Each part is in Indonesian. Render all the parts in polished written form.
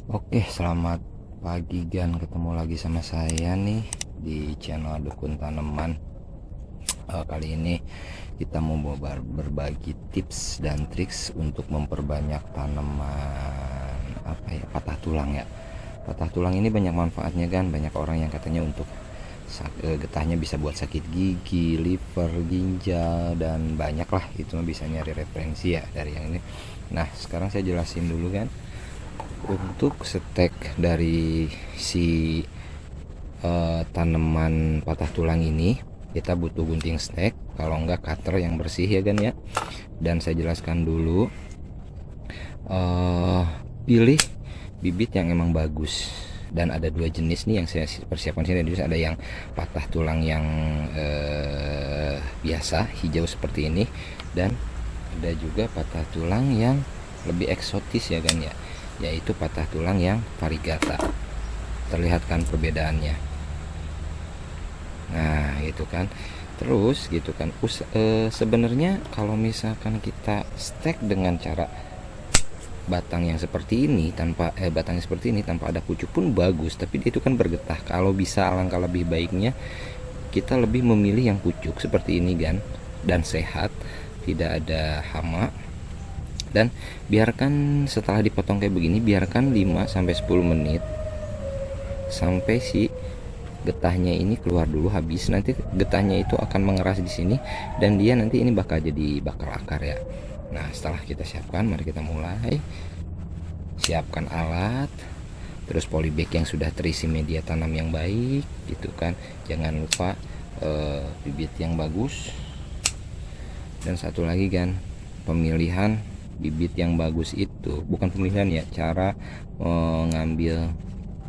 Oke, selamat pagi Gan. Ketemu lagi sama saya nih di channel Dukun Tanaman. Kali ini kita mau berbagi tips dan triks untuk memperbanyak tanaman patah tulang ya. Patah tulang ini banyak manfaatnya kan. Banyak orang yang katanya untuk getahnya bisa buat sakit gigi, liver, ginjal, dan banyak lah. Itu bisa nyari referensi ya dari yang ini. Nah, sekarang saya jelasin dulu kan. Untuk stek dari si tanaman patah tulang ini, kita butuh gunting stek, kalau enggak cutter yang bersih ya kan ya. Dan saya jelaskan dulu, pilih bibit yang emang bagus. Dan ada dua jenis nih yang saya persiapkan sini. Ada yang patah tulang yang biasa hijau seperti ini, dan ada juga patah tulang yang lebih eksotis ya kan ya, yaitu patah tulang yang varigata. Terlihatkan perbedaannya. Nah gitu kan. Terus gitu kan, sebenarnya kalau misalkan kita stek dengan cara batang yang seperti ini tanpa ada pucuk pun bagus, tapi itu kan bergetah. Kalau bisa, alangkah lebih baiknya kita lebih memilih yang pucuk seperti ini kan, dan sehat, tidak ada hama. Dan biarkan setelah dipotong kayak begini, biarkan 5-10 menit sampai si getahnya ini keluar dulu habis. Nanti getahnya itu akan mengeras di sini, dan dia nanti ini bakal jadi bakal akar ya. Nah, setelah kita siapkan, mari kita mulai. Siapkan alat, terus polybag yang sudah terisi media tanam yang baik gitu kan. Jangan lupa bibit yang bagus. Dan satu lagi kan, pemilihan bibit yang bagus itu bukan pemilihan ya, cara mengambil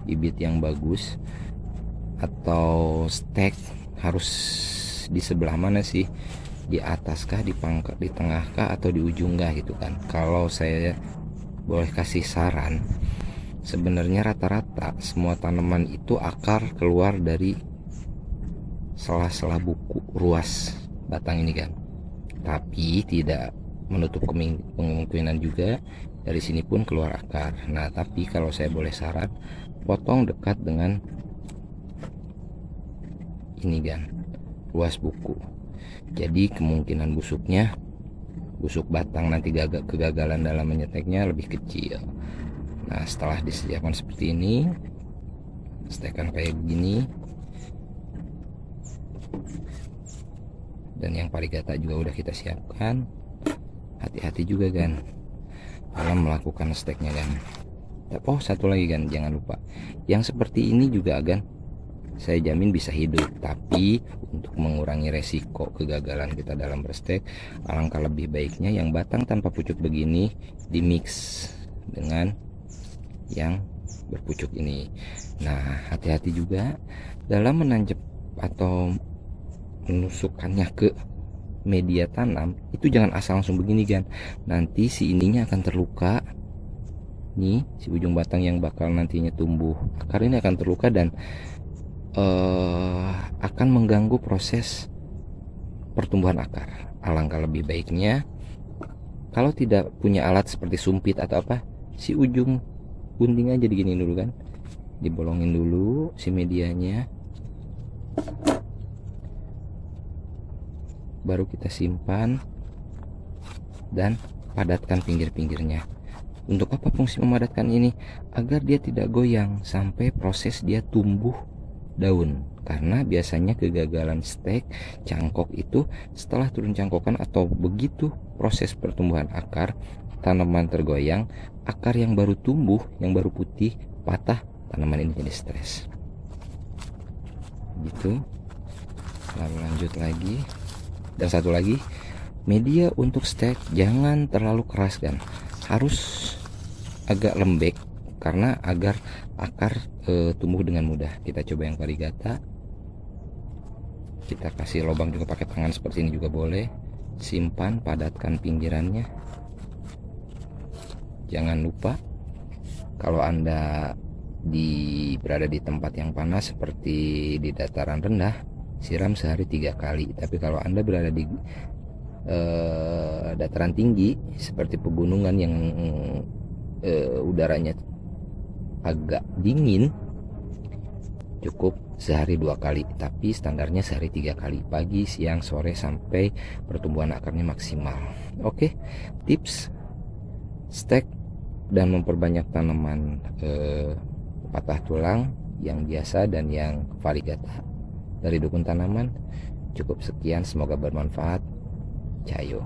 bibit yang bagus atau stek harus di sebelah mana sih, di atas kah, di pangkal, di tengah kah, atau di ujung kah gitu kan. Kalau saya boleh kasih saran, sebenarnya rata-rata semua tanaman itu akar keluar dari sela-sela buku ruas batang ini kan, tapi tidak menutup kemungkinan juga dari sini pun keluar akar. Nah, tapi kalau saya boleh saran, potong dekat dengan ini kan, ruas buku. Jadi kemungkinan busuk batang nanti kegagalan dalam menyeteknya lebih kecil. Nah, setelah disediakan seperti ini, stekan kayak begini, dan yang varigata juga udah kita siapkan. Hati-hati juga kan dalam melakukan steknya kan. Oh, satu lagi kan, jangan lupa yang seperti ini juga kan, saya jamin bisa hidup. Tapi untuk mengurangi resiko kegagalan kita dalam berstek, alangkah lebih baiknya yang batang tanpa pucuk begini dimix dengan yang berpucuk ini. Nah, hati-hati juga dalam menanjak atau menusukkannya ke media tanam. Itu jangan asal langsung begini kan, nanti si ininya akan terluka nih, si ujung batang yang bakal nantinya tumbuh akar ini akan terluka, dan akan mengganggu proses pertumbuhan akar. Alangkah lebih baiknya, kalau tidak punya alat seperti sumpit atau apa, si ujung gunting aja digini dulu kan, dibolongin dulu si medianya, baru kita simpan dan padatkan pinggir-pinggirnya. Untuk apa fungsi memadatkan ini? Agar dia tidak goyang sampai proses dia tumbuh daun. Karena biasanya kegagalan stek cangkok itu setelah turun cangkokan atau begitu proses pertumbuhan akar, tanaman tergoyang, akar yang baru tumbuh, yang baru putih, patah, tanaman ini jadi stres gitu. Lalu lanjut lagi. Dan satu lagi, media untuk stek jangan terlalu keras kan, harus agak lembek, karena agar akar tumbuh dengan mudah. Kita coba yang varigata, kita kasih lubang juga pakai tangan seperti ini juga boleh. Simpan, padatkan pinggirannya. Jangan lupa, kalau Anda berada di tempat yang panas seperti di dataran rendah, siram sehari 3 kali. Tapi kalau Anda berada di dataran tinggi seperti pegunungan yang udaranya agak dingin, cukup sehari 2 kali, tapi standarnya sehari 3 kali, pagi, siang, sore, sampai pertumbuhan akarnya maksimal. Oke, tips stek dan memperbanyak tanaman patah tulang yang biasa dan yang variegata dari Dukun Tanaman. Cukup sekian, semoga bermanfaat. Cayo.